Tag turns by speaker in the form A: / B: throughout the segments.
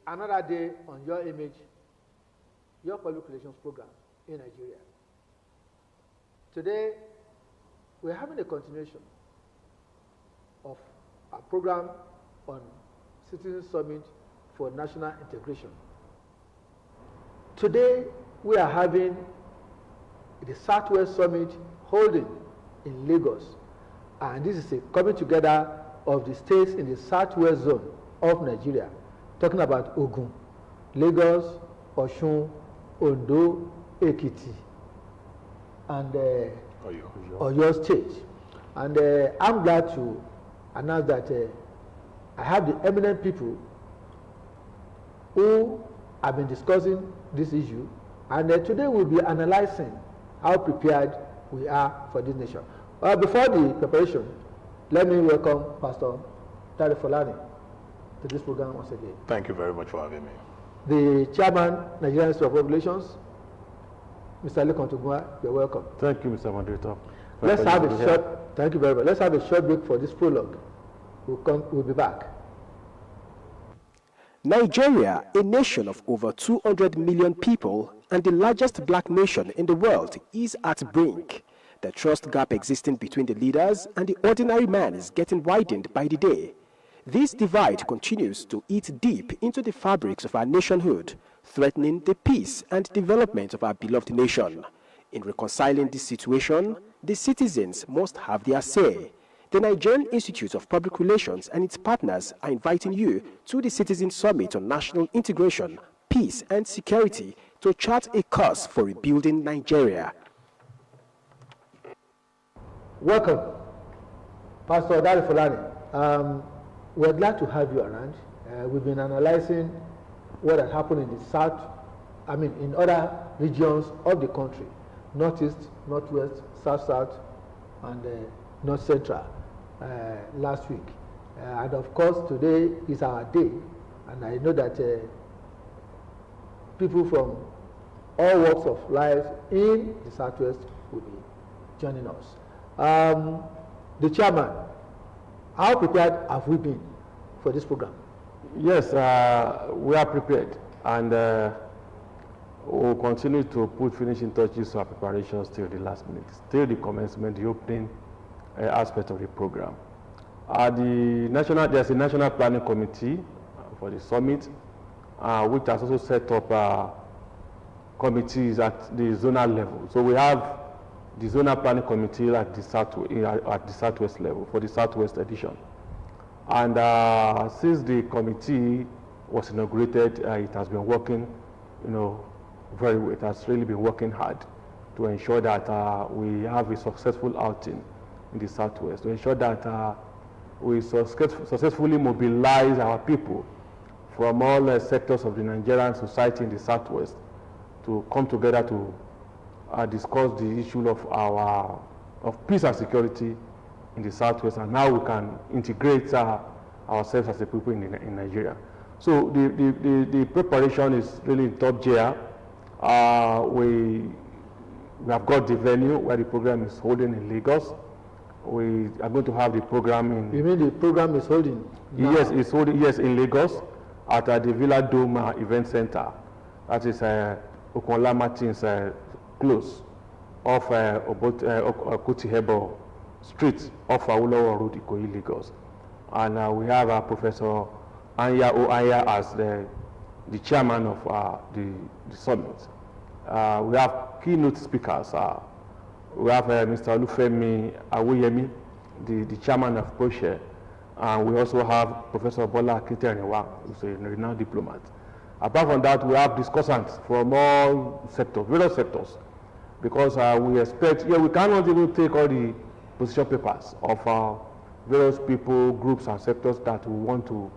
A: another day on Your Image, your public relations program in Nigeria. Today, we're having a continuation of our program on Citizen Summit for National Integration. Today, we are having the Southwest Summit holding in Lagos. And this is a coming together of the states in the Southwest zone of Nigeria, talking about Ogun, Lagos, Osun, Ondo, Ekiti, and Oyo State. And I'm glad to announce that I have the eminent people who have been discussing this issue, and today we'll be analyzing how prepared we are for this nation. Before the preparation, let me welcome Pastor Tari Folani to this program once again.
B: Thank you very much for having me.
A: The Chairman, Nigerian Institute of Regulations, Mr. Lekon Tugua, you're welcome.
C: Thank you, Mr. Moderator.
A: Let's have a short, thank you very much. Let's have a short break for this prologue. We'll be back.
D: Nigeria, a nation of over 200 million people and the largest black nation in the world, is at brink. The trust gap existing between the leaders and the ordinary man is getting widened by the day. This divide continues to eat deep into the fabrics of our nationhood, threatening the peace and development of our beloved nation. In reconciling this situation, the citizens must have their say. The Nigerian Institute of Public Relations and its partners are inviting you to the Citizen Summit on National Integration, Peace and Security to chart a course for rebuilding Nigeria.
A: Welcome, Pastor Tari Folani. We're glad to have you around. We've been analyzing what has happened in the south, in other regions of the country, northeast, northwest, south, and north central last week. And of course, today is our day, and I know that people from all walks of life in the southwest will be joining us. The chairman, how prepared have we been for this program?
C: Yes, we are prepared, and we'll continue to put finishing touches to our preparations till the last minute, till the commencement, the opening aspect of the program. There's a National Planning Committee for the summit, which has also set up committees at the zonal level. So we have the zonal planning committee at the southwest level for the southwest edition. And since the committee was inaugurated, it has been working, very well. It has really been working hard to ensure that we have a successful outing in the southwest, to ensure that we successfully mobilize our people from all sectors of the Nigerian society in the southwest to come together to discuss the issue of peace and security in the southwest, and how we can integrate ourselves as a people in Nigeria. So the preparation is really in top gear. We have got the venue where the program is holding in Lagos. We are going to have the program in...
A: You mean the program is holding now?
C: Yes, it's holding, yes, in Lagos at the Villa Dome Event Center. That is Okonla Martins close off Okotihebo Street off Awolowo Road, Ikoyi, Lagos. And we have Professor Anya Anya as the chairman of the summit. We have keynote speakers. We have Mr. Olufemi Awoyemi, the chairman of ProShare. And we also have Professor Bola Akinterewa, who's a renowned diplomat. Apart from that, we have discussants from all sectors, various sectors, because we expect, we cannot even take all the position papers of various people, groups, and sectors that we want to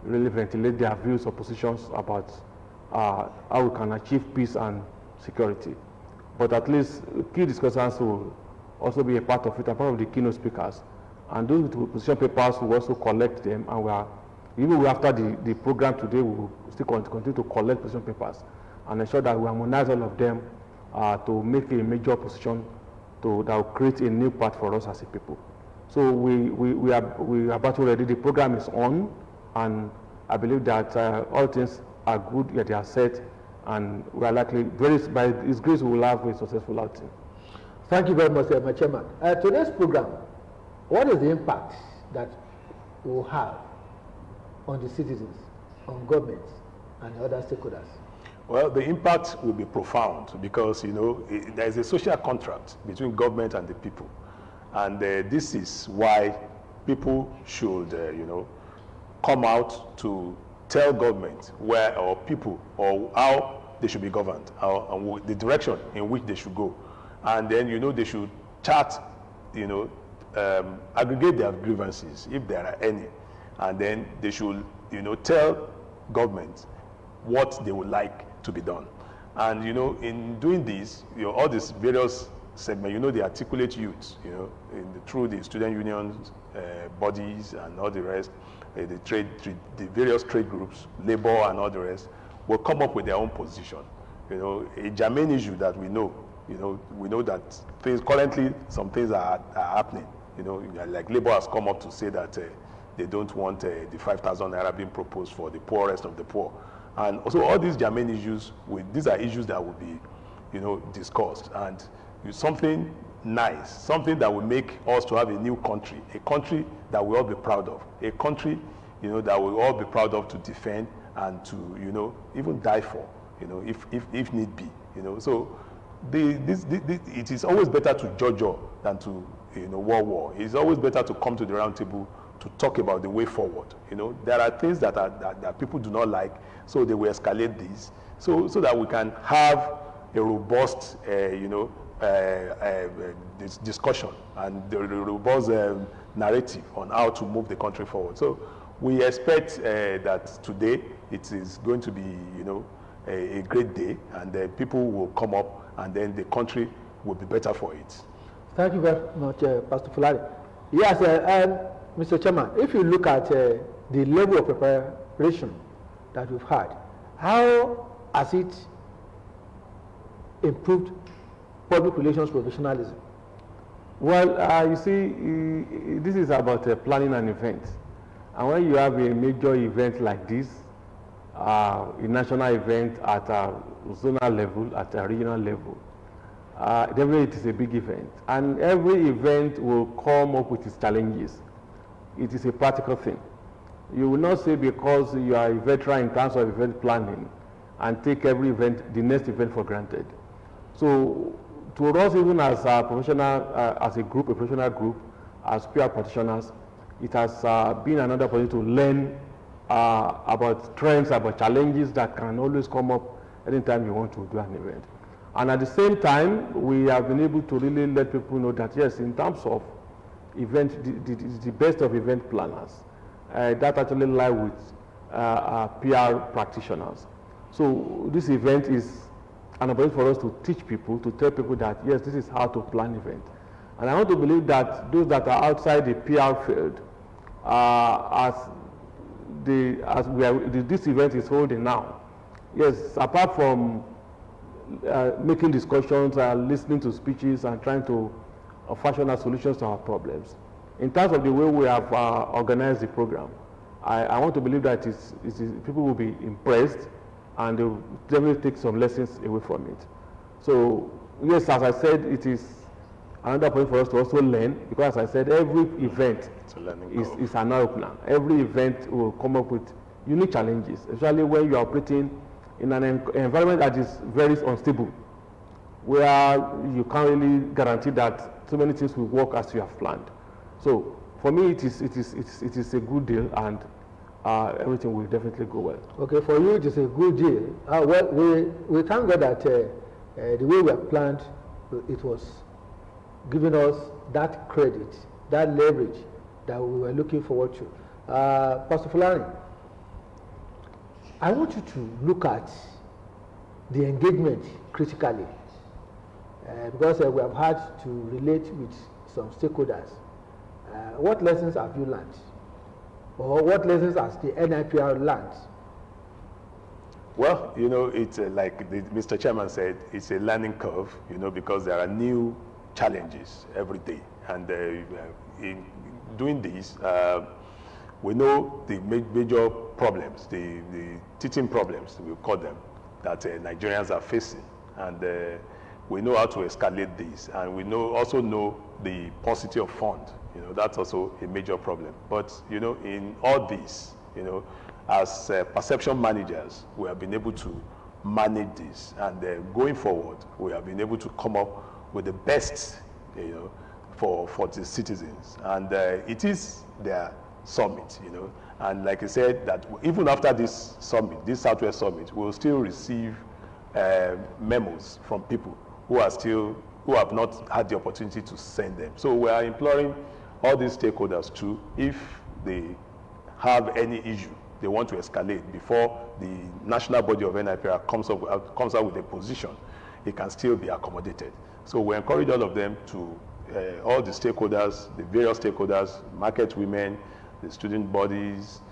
C: really ventilate their views or positions about how we can achieve peace and security. But at least key discussants will also be a part of it, a part of the keynote speakers. And those with position papers will also collect them, and even after the program today, we will still continue to collect position papers and ensure that we harmonize all of them to make a major position that will create a new path for us as a people. So we are battle ready. The program is on, and I believe that all things are good, yet they are set, and we are likely, by His grace, we will have a successful outing.
A: Thank you very much, my chairman. Today's program, what is the impact that we will have on the citizens, on governments, and other stakeholders?
B: Well, the impact will be profound because, there is a social contract between government and the people. And this is why people should, come out to tell government where, or people, or how they should be governed, and the direction in which they should go. And then, they should chart, aggregate their grievances, if there are any. And then they should, tell government what they would like to be done. And, in doing this, all these various segments, they articulate youths, through the student unions, bodies, and all the rest, the various trade groups, labor, and all the rest, will come up with their own position. A germane issue that we know, we know that currently some things are happening. Like labor has come up to say that they don't want the 5,000 naira being proposed for the poorest of the poor. And also all these germane issues, these are issues that will be, discussed. And something nice, something that will make us to have a new country, a country that we'll all be proud of, a country, that we'll all be proud of to defend and to, even die for, if need be, So it is always better to judge than to, war. It's always better to come to the round table to talk about the way forward. There are things that people do not like, so they will escalate these, so that we can have a robust, this discussion and the robust narrative on how to move the country forward. So we expect that today it is going to be, a great day, and people will come up, and then the country will be better for it.
A: Thank you very much, Pastor Fulani. Yes, Mr. Chairman, if you look at the level of preparation that we've had, how has it improved public relations professionalism?
C: Well, you see, this is about planning an event. And when you have a major event like this, a national event at a zonal level, at a regional level, definitely it is a big event. And every event will come up with its challenges. It is a practical thing. You will not say because you are a veteran in terms of event planning and take every event, the next event for granted. So to us, even as a professional, as a group, a professional group, as PR practitioners, it has been another opportunity to learn about trends, about challenges that can always come up anytime you want to do an event. And at the same time, we have been able to really let people know that, yes, in terms of event, the best of event planners, that actually lie with PR practitioners. So this event is an opportunity for us to teach people, to tell people that, yes, this is how to plan event. And I want to believe that those that are outside the PR field, this event is holding now, yes, apart from making discussions, listening to speeches, and trying to fashion out solutions to our problems. In terms of the way we have organized the program, I want to believe that people will be impressed, and they will definitely take some lessons away from it. So yes, as I said, it is another point for us to also learn, because as I said, every event is an opener. Every event will come up with unique challenges, especially when you are operating in an environment that is very unstable, where you can't really guarantee that so many things will work as you have planned. So for me, it is a good deal, and everything will definitely go well.
A: Okay, for you it is a good deal. Well, we thank God that the way we have planned, it was giving us that credit, that leverage that we were looking forward to. Pastor Fulani, I want you to look at the engagement critically, because we have had to relate with some stakeholders. What lessons have you learned? Or what lessons has the NIPR learned?
B: Well, it's like Mr. Chairman said, it's a learning curve, because there are new challenges every day. And in doing this, we know the major problems, the teething problems, we call them, that Nigerians are facing. And we know how to escalate these. And we also know the paucity of fund. That's also a major problem. But, in all this, as perception managers, we have been able to manage this. And going forward, we have been able to come up with the best, for the citizens. And it is their summit, And like I said, that even after this summit, this Southwest Summit, we'll still receive memos from people who have not had the opportunity to send them. So we are imploring all these stakeholders to, if they have any issue they want to escalate before the national body of Nipr comes out with a position, it can still be accommodated. So we encourage all of them to, all the stakeholders, the various stakeholders, market women, the student bodies,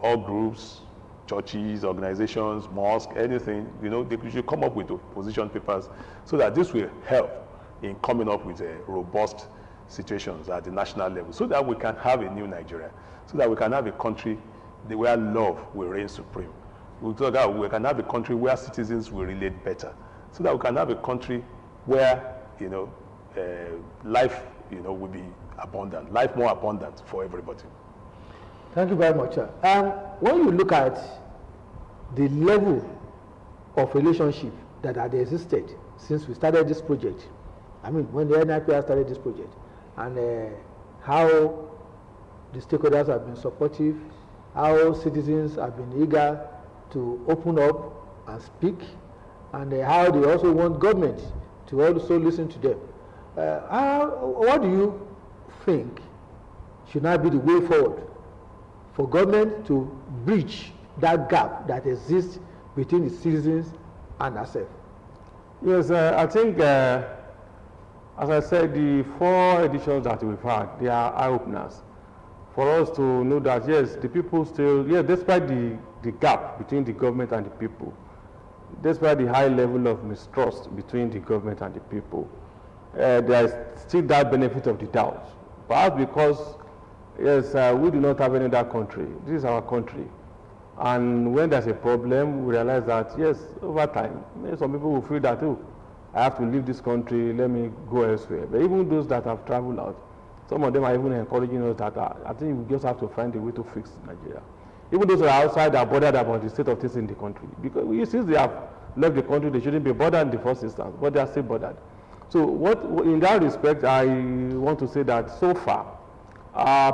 B: all groups, churches, organizations, mosques, anything, they should come up with position papers so that this will help in coming up with robust situations at the national level, so that we can have a new Nigeria, so that we can have a country where love will reign supreme. So that we can have a country where citizens will relate better, so that we can have a country where, life, will be abundant, life more abundant for everybody.
A: Thank you very much. When you look at the level of relationship that had existed since we started this project, I mean, when the NIPR started this project, and how the stakeholders have been supportive, how citizens have been eager to open up and speak, and how they also want government to also listen to them. What do you think should not be the way forward for government to bridge that gap that exists between the citizens and ourselves?
C: Yes, I think, as I said, the 4 editions that we've had, they are eye-openers for us to know that, yes, the people still, yes, despite the gap between the government and the people, despite the high level of mistrust between the government and the people, there is still that benefit of the doubt. Perhaps because, yes, we do not have any other country. This is our country. And when there's a problem, we realize that, yes, over time, some people will feel that, oh, I have to leave this country, let me go elsewhere. But even those that have traveled out, some of them are even encouraging us that I think we just have to find a way to fix Nigeria. Even those that are outside are bothered about the state of things in the country. Because since they have left the country, they shouldn't be bothered in the first instance, but they are still bothered. So in that respect, I want to say that so far,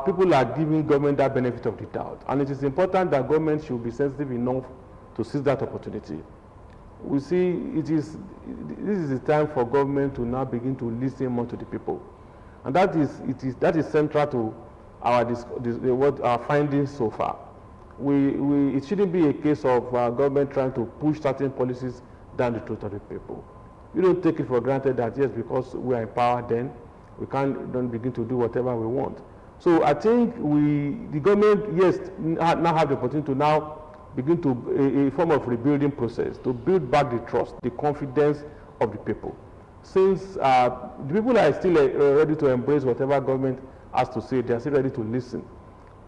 C: people are giving government that benefit of the doubt. And it is important that government should be sensitive enough to seize that opportunity. We see this is the time for government to now begin to listen more to the people. And that is central to our findings so far. It shouldn't be a case of government trying to push certain policies down the throat of the people. We don't take it for granted that, yes, because we are in power, then we don't begin to do whatever we want. So I think the government, yes, now have the opportunity to now begin to a form of rebuilding process to build back the trust, the confidence of the people. Since the people are still ready to embrace whatever government has to say, they are still ready to listen.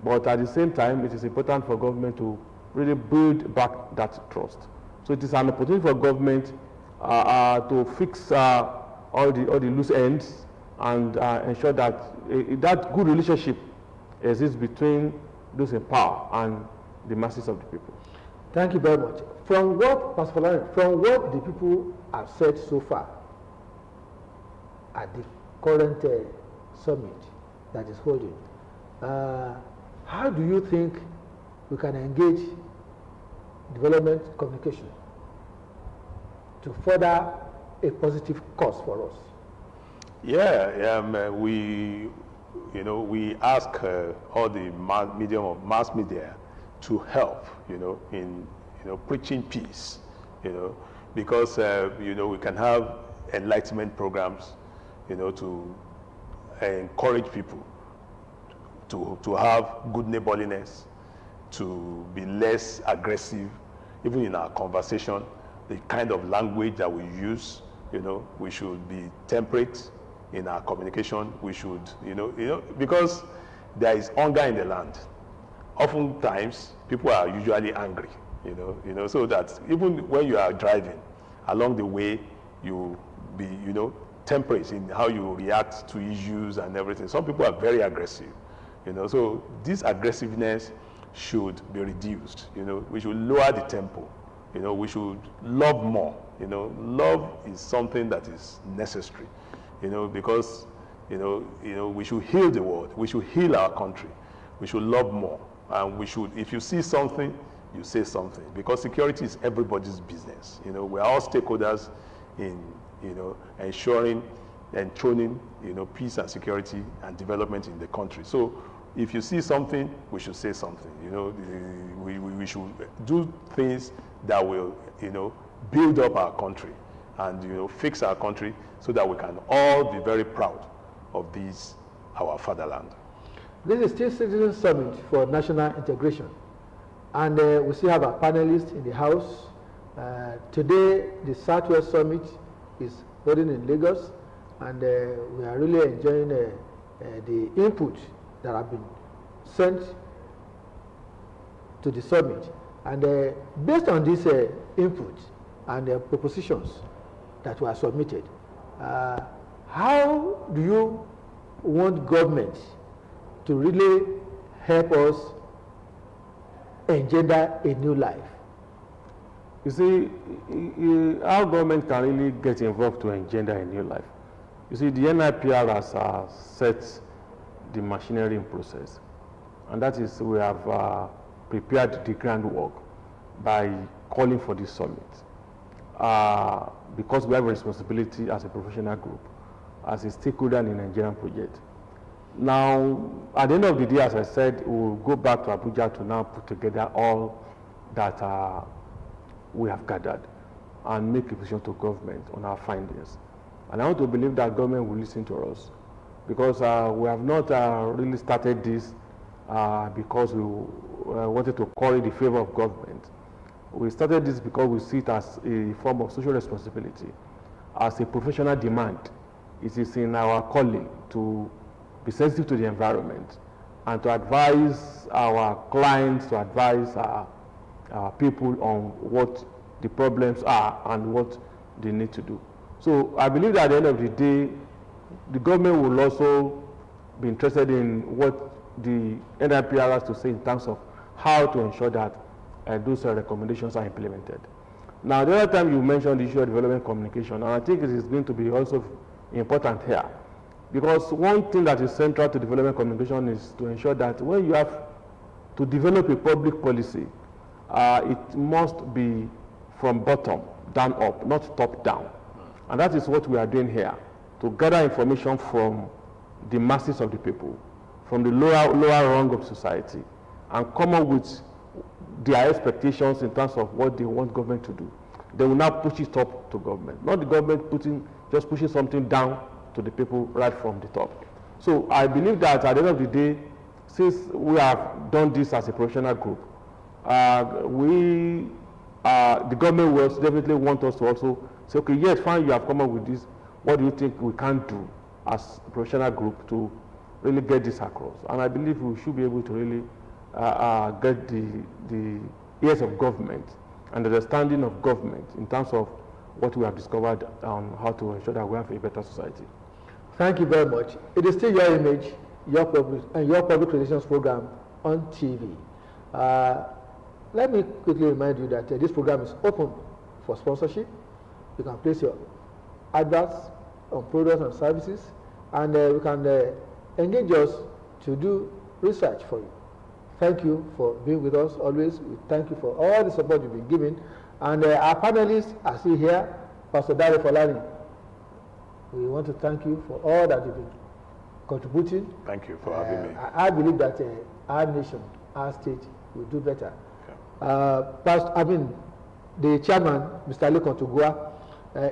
C: But at the same time, it is important for government to really build back that trust. So it is an opportunity for government to fix all the loose ends and ensure that that good relationship exists between those in power and the masses of the people.
A: Thank you very much. From what the people have said so far at the current summit that is holding, how do you think we can engage development communication to further a positive cause for us?
B: Yeah, we ask all the mass media to help, in preaching peace, because we can have enlightenment programs, to encourage people to have good neighborliness, to be less aggressive, even in our conversation, the kind of language that we use, we should be temperate in our communication. We should, because there is hunger in the land. Oftentimes, people are usually angry, so that even when you are driving, along the way, you be, temperate in how you react to issues and everything. Some people are very aggressive, so this aggressiveness should be reduced. We should lower the tempo. We should love more. Love is something that is necessary, because, we should heal the world. We should heal our country. We should love more. And we should, if you see something, you say something, because security is everybody's business. We are all stakeholders in, ensuring and enthroning, peace and security and development in the country. So if you see something, we should say something. We should do things that will, build up our country and, fix our country so that we can all be very proud of this, our fatherland.
A: This is still Citizen Summit for National Integration. And we still have our panelists in the house. Today, the Southwest Summit is holding in Lagos, and we are really enjoying the input that have been sent to the summit. And based on this input and propositions that were submitted, how do you want government to really help us engender a new life?
C: You see, our government can really get involved to engender a new life. You see, the NIPR has set the machinery in process, and that is, we have prepared the groundwork by calling for this summit, because we have a responsibility as a professional group, as a stakeholder in the Nigerian project. Now, at the end of the day, as I said, we'll go back to Abuja to now put together all that we have gathered and make a decision to government on our findings. And I want to believe that government will listen to us, because we have not really started this because we wanted to call it the favor of government. We started this because we see it as a form of social responsibility, as a professional demand. It is in our calling to be sensitive to the environment and to advise our clients, to advise our people on what the problems are and what they need to do. So I believe that at the end of the day, the government will also be interested in what the NIPR has to say in terms of how to ensure that those recommendations are implemented. Now, the other time you mentioned the issue of development communication, and I think it is going to be also important here. Because one thing that is central to development communication is to ensure that when you have to develop a public policy, it must be from bottom down up, not top down. And that is what we are doing here, to gather information from the masses of the people, from the lower rung of society, and come up with their expectations in terms of what they want government to do. They will now push it up to government, not the government just pushing something down to the people right from the top. So I believe that at the end of the day, since we have done this as a professional group, the government will definitely want us to also say, okay, yes, fine, you have come up with this. What do you think we can do as a professional group to really get this across? And I believe we should be able to really get the ears of government and the understanding of government in terms of what we have discovered on how to ensure that we have a better society.
A: Thank you very much. It is still your image, your public relations program on TV. Let me quickly remind you that this program is open for sponsorship. You can place your adverts on products and services, and we can engage us to do research for you. Thank you for being with us always. We thank you for all the support you've been giving. And our panelists are still here. Pastor Dare Folani, we want to thank you for all that you've been contributing.
B: Thank you for having me.
A: I believe that our nation, our state will do better. Okay. The chairman, Mr. Lekon Tugua,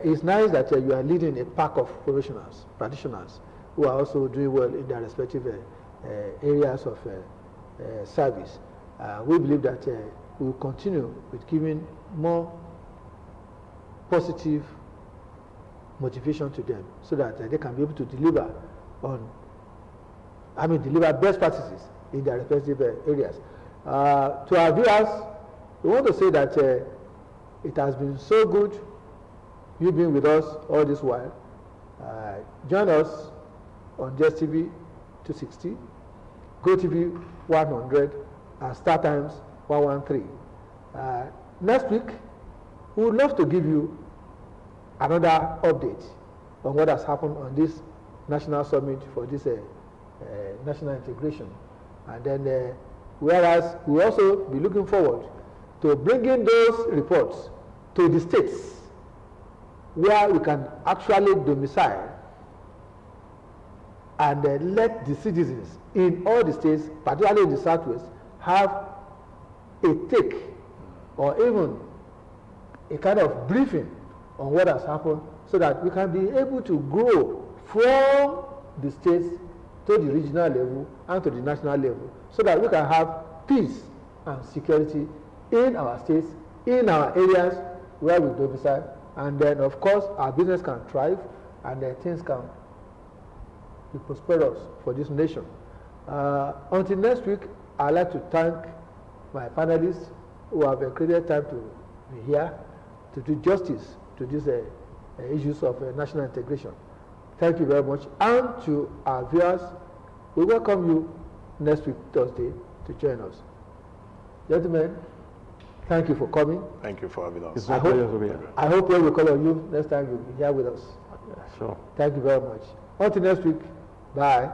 A: it's nice that you are leading a pack of professionals, practitioners, who are also doing well in their respective areas of service. We believe that we will continue with giving more positive motivation to them so that they can be able to deliver on deliver best practices in their respective areas. To our viewers, we want to say that it has been so good you being with us all this while. Join us on DSTV 260, GoTV 100, and StarTimes 113. Next week, we would love to give you another update on what has happened on this national summit for this national integration. And then, whereas we also be looking forward to bringing those reports to the states where we can actually domicile and let the citizens in all the states, particularly in the Southwest, have a take or even a kind of briefing on what has happened so that we can be able to grow from the states to the regional level and to the national level so that we can have peace and security in our states, in our areas where we domicile, and then of course our business can thrive and then things can be prosperous for this nation. Until next week, I'd like to thank my panelists who have created time to be here to do justice to these issues of national integration. Thank you very much. And to our viewers, we welcome you next week, Thursday, to join us. Gentlemen, thank you for coming.
B: Thank you for having us.
C: It's my pleasure to be here.
A: I hope when we call on you next time you'll be here with us.
C: Yeah, sure.
A: Thank you very much. Until next week, bye.